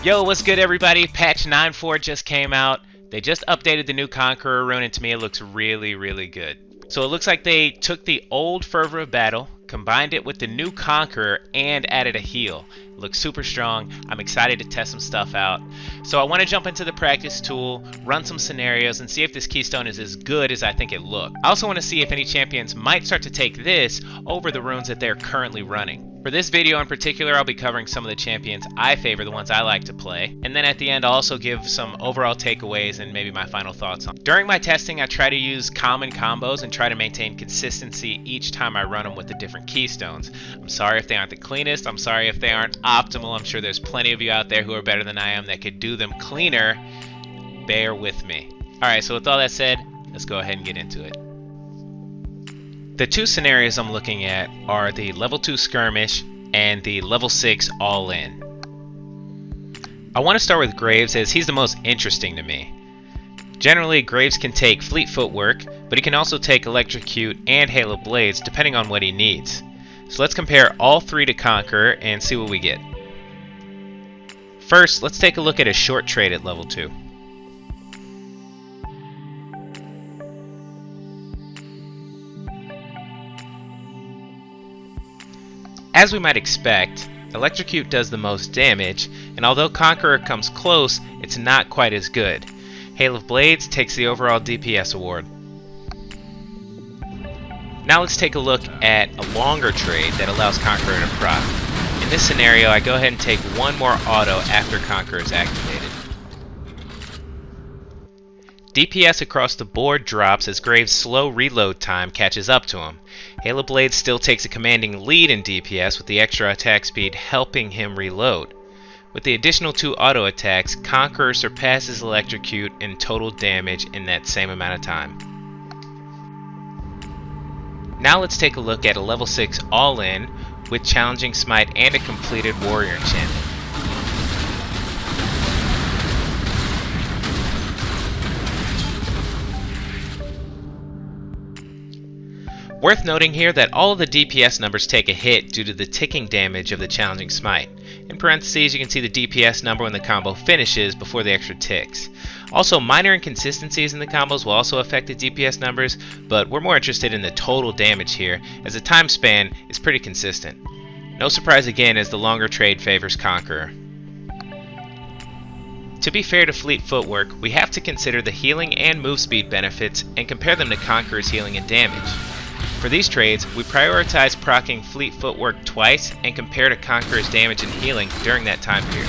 Yo, what's good everybody? Patch 9.4 just came out. They just updated the new Conqueror rune, and to me it looks really good. So it looks like they took the old Fervor of Battle, combined it with the new Conqueror, and added a heal. It looks super strong. I'm excited to test some stuff out. So I want to jump into the practice tool, run some scenarios, and see if this Keystone is as good as I think it looked. I also want to see if any champions might start to take this over the runes that they're currently running. For this video in particular, I'll be covering some of the champions I favor, the ones I like to play. And then at the end, I'll also give some overall takeaways and maybe my final thoughts on. During my testing, I try to use common combos and try to maintain consistency each time I run them with the different Keystones. I'm sorry if they aren't the cleanest. I'm sorry if they aren't optimal. I'm sure there's plenty of you out there who are better than I am that could do them cleaner. Bear with me. Alright, so with all that said, let's go ahead and get into it. The two scenarios I'm looking at are the level 2 skirmish and the level 6 all-in. I want to start with Graves as he's the most interesting to me. Generally, Graves can take fleet footwork, but he can also take electrocute and hail of blades depending on what he needs. So let's compare all three to Conqueror and see what we get. First, let's take a look at a short trade at level 2. As we might expect, Electrocute does the most damage, and although Conqueror comes close, it's not quite as good. Hail of Blades takes the overall DPS award. Now let's take a look at a longer trade that allows Conqueror to proc. In this scenario, I go ahead and take one more auto after Conqueror is activated. DPS across the board drops as Graves' slow reload time catches up to him. Hail of Blades still takes a commanding lead in DPS with the extra attack speed helping him reload. With the additional 2 auto attacks, Conqueror surpasses Electrocute in total damage in that same amount of time. Now let's take a look at a level 6 all-in with Challenging Smite and a completed Warrior enchantment. Worth noting here that all of the DPS numbers take a hit due to the ticking damage of the Challenging Smite. In parentheses, you can see the DPS number when the combo finishes before the extra ticks. Also, minor inconsistencies in the combos will also affect the DPS numbers, but we're more interested in the total damage here, as the time span is pretty consistent. No surprise again as the longer trade favors Conqueror. To be fair to Fleet Footwork, we have to consider the healing and move speed benefits and compare them to Conqueror's healing and damage. For these trades, we prioritize proccing Fleet Footwork twice and compare to Conqueror's damage and healing during that time period.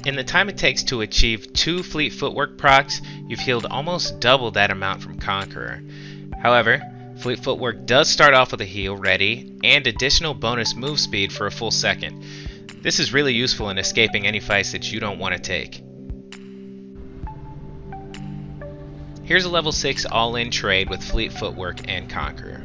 In the time it takes to achieve 2 Fleet Footwork procs, you've healed almost double that amount from Conqueror. However, Fleet Footwork does start off with a heal ready and additional bonus move speed for a full second. This is really useful in escaping any fights that you don't want to take. Here's a level 6 all-in trade with Fleet Footwork and Conqueror.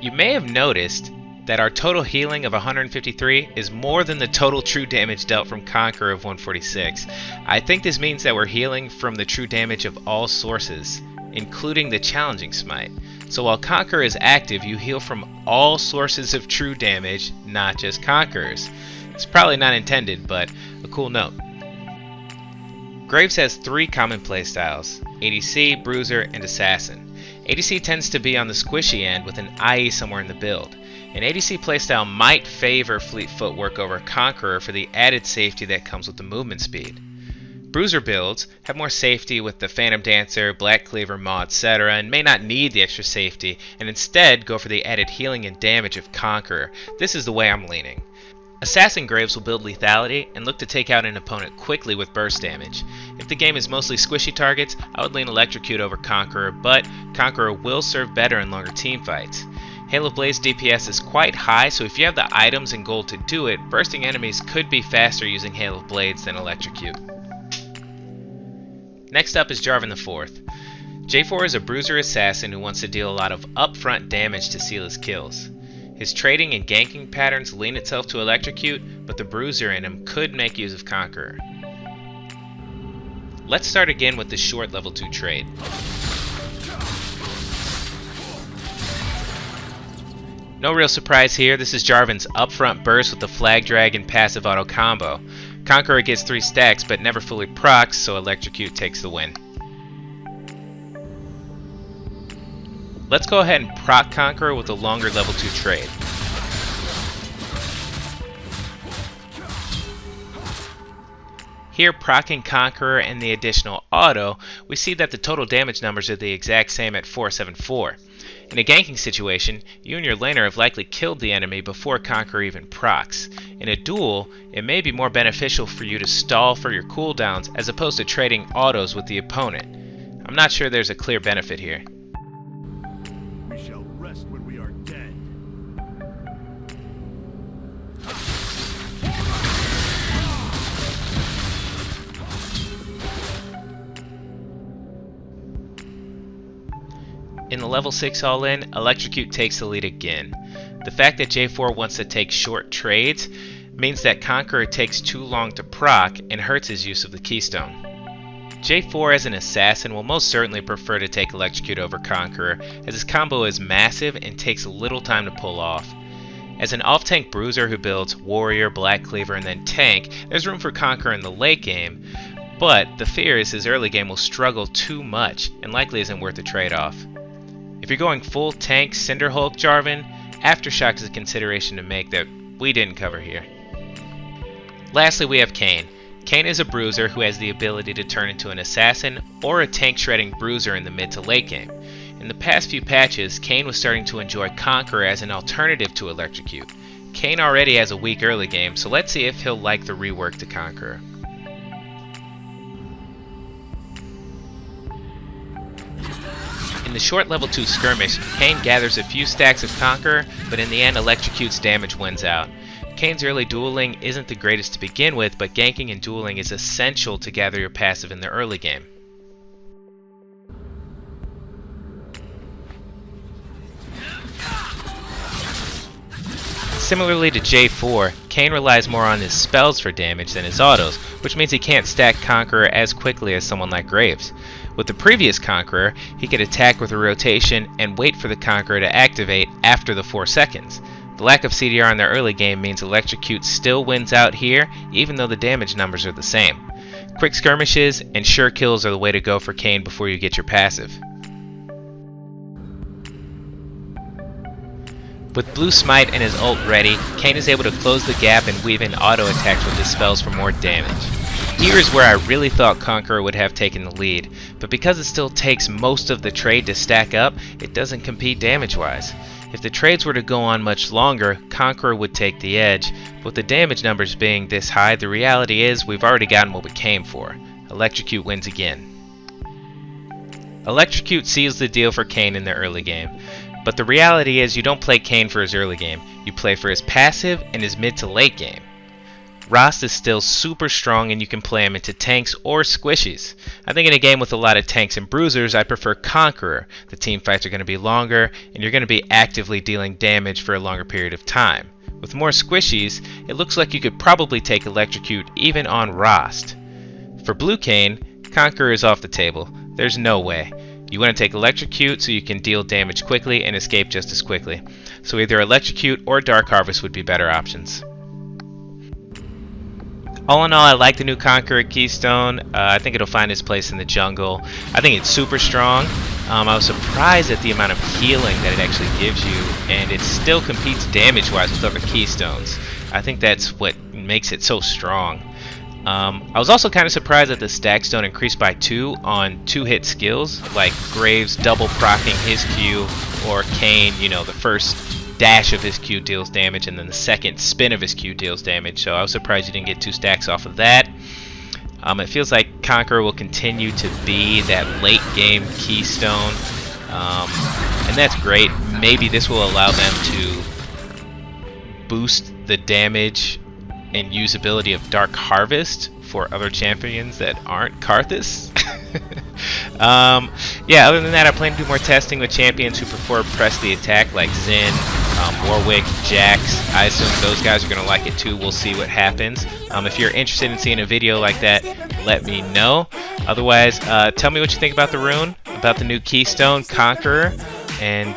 You may have noticed that our total healing of 153 is more than the total true damage dealt from Conqueror of 146. I think this means that we're healing from the true damage of all sources, including the Challenging Smite. So while Conqueror is active, you heal from all sources of true damage, not just Conqueror's. It's probably not intended, but a cool note. Graves has 3 common playstyles: ADC, Bruiser, and Assassin. ADC tends to be on the squishy end with an IE somewhere in the build. An ADC playstyle might favor Fleet Footwork over Conqueror for the added safety that comes with the movement speed. Bruiser builds have more safety with the Phantom Dancer, Black Cleaver, Maw, etc., and may not need the extra safety, and instead go for the added healing and damage of Conqueror. This is the way I'm leaning. Assassin Graves will build lethality and look to take out an opponent quickly with burst damage. If the game is mostly squishy targets, I would lean Electrocute over Conqueror, but Conqueror will serve better in longer team fights. Hail of Blaze DPS is quite high, so if you have the items and gold to do it, bursting enemies could be faster using Hail of Blades than Electrocute. Next up is Jarvan IV. J4 is a bruiser assassin who wants to deal a lot of upfront damage to seal his kills. His trading and ganking patterns lean itself to Electrocute, but the bruiser in him could make use of Conqueror. Let's start again with the short level 2 trade. No real surprise here, this is Jarvan's upfront burst with the Flag Dragon passive auto combo. Conqueror gets 3 stacks but never fully procs, so Electrocute takes the win. Let's go ahead and proc Conqueror with a longer level 2 trade. Here, proccing Conqueror and the additional auto, we see that the total damage numbers are the exact same at 474. In a ganking situation, you and your laner have likely killed the enemy before Conqueror even procs. In a duel, it may be more beneficial for you to stall for your cooldowns as opposed to trading autos with the opponent. I'm not sure there's a clear benefit here. We shall rest when we are dead. In the level 6 all-in, Electrocute takes the lead again. The fact that J4 wants to take short trades means that Conqueror takes too long to proc and hurts his use of the Keystone. J4 as an assassin will most certainly prefer to take Electrocute over Conqueror, as his combo is massive and takes little time to pull off. As an off-tank bruiser who builds Warrior, Black Cleaver, and then Tank, there's room for Conqueror in the late game, but the fear is his early game will struggle too much and likely isn't worth the trade-off. If you're going full tank Cinder Hulk Jarvan, Aftershock is a consideration to make that we didn't cover here. Lastly, we have Kayn. Kayn is a bruiser who has the ability to turn into an assassin or a tank shredding bruiser in the mid to late game. In the past few patches, Kayn was starting to enjoy Conqueror as an alternative to Electrocute. Kayn already has a weak early game, so let's see if he'll like the rework to Conqueror. In the short level 2 skirmish, Kayn gathers a few stacks of Conqueror, but in the end Electrocute's damage wins out. Kayn's early dueling isn't the greatest to begin with, but ganking and dueling is essential to gather your passive in the early game. Similarly to J4, Kayn relies more on his spells for damage than his autos, which means he can't stack Conqueror as quickly as someone like Graves. With the previous Conqueror, he could attack with a rotation and wait for the Conqueror to activate after the 4 seconds. The lack of CDR in the early game means Electrocute still wins out here, even though the damage numbers are the same. Quick skirmishes and sure kills are the way to go for Kayn before you get your passive. With Blue Smite and his ult ready, Kayn is able to close the gap and weave in auto attacks with his spells for more damage. Here is where I really thought Conqueror would have taken the lead, but because it still takes most of the trade to stack up, it doesn't compete damage-wise. If the trades were to go on much longer, Conqueror would take the edge, but with the damage numbers being this high, the reality is we've already gotten what we came for. Electrocute wins again. Electrocute seals the deal for Kayn in the early game, but the reality is you don't play Kayn for his early game, you play for his passive and his mid to late game. Rost is still super strong and you can play him into tanks or squishies. I think in a game with a lot of tanks and bruisers, I prefer Conqueror. The team fights are going to be longer and you're going to be actively dealing damage for a longer period of time. With more squishies, it looks like you could probably take Electrocute even on Rost. For Blue Kayn, Conqueror is off the table. There's no way. You want to take Electrocute so you can deal damage quickly and escape just as quickly. So either Electrocute or Dark Harvest would be better options. All in all, I like the new Conqueror Keystone. I think it'll find its place in the jungle. I think it's super strong. I was surprised at the amount of healing that it actually gives you, and it still competes damage-wise with other Keystones. I think that's what makes it so strong. I was also kind of surprised that the stacks don't increase by 2 on 2-hit skills, like Graves double proccing his Q, or Kayn, you know, the first dash of his Q deals damage, and then the second spin of his Q deals damage. So I was surprised you didn't get 2 stacks off of that. It feels like Conqueror will continue to be that late game keystone, and that's great. Maybe this will allow them to boost the damage and usability of Dark Harvest for other champions that aren't Karthus. Yeah, other than that, I plan to do more testing with champions who prefer press the attack, like Zen, Warwick, Jax. I assume those guys are going to like it too. We'll see what happens. If you're interested in seeing a video like that, let me know. Otherwise, tell me what you think about the rune, about the new Keystone, Conqueror, and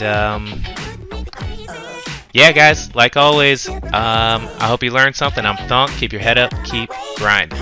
yeah, guys, like always, I hope you learned something. I'm Thonk. Keep your head up. Keep grinding.